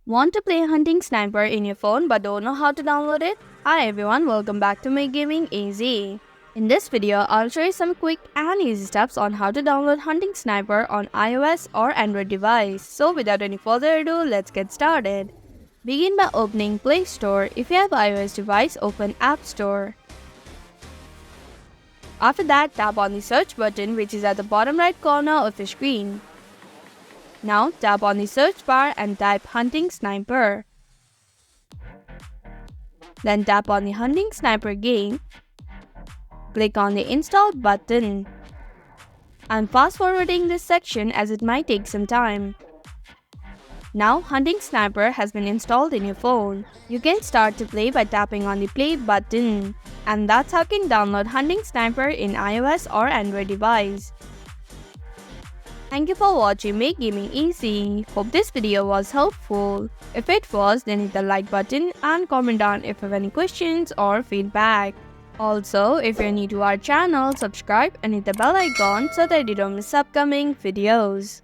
Want to play Hunting Sniper in your phone but don't know how to download it? Hi everyone, welcome back to makegamingeasy. In this video, I'll show you some quick and easy steps on how to download Hunting Sniper on iOS or Android device. So without any further ado, let's get started. Begin by opening Play Store. If you have iOS device, open App Store. After that, tap on the search button which is at the bottom right corner of the screen. Now tap on the search bar and type Hunting Sniper. Then tap on the Hunting Sniper game. Click on the Install button. I'm fast forwarding this section as it might take some time. Now Hunting Sniper has been installed in your phone. You can start to play by tapping on the play button. And that's how you can download Hunting Sniper in iOS or Android device. Thank you for watching Make Gaming Easy. Hope this video was helpful. If it was, then hit the like button and comment down if you have any questions or feedback. Also, if you're new to our channel, subscribe and hit the bell icon so that you don't miss upcoming videos.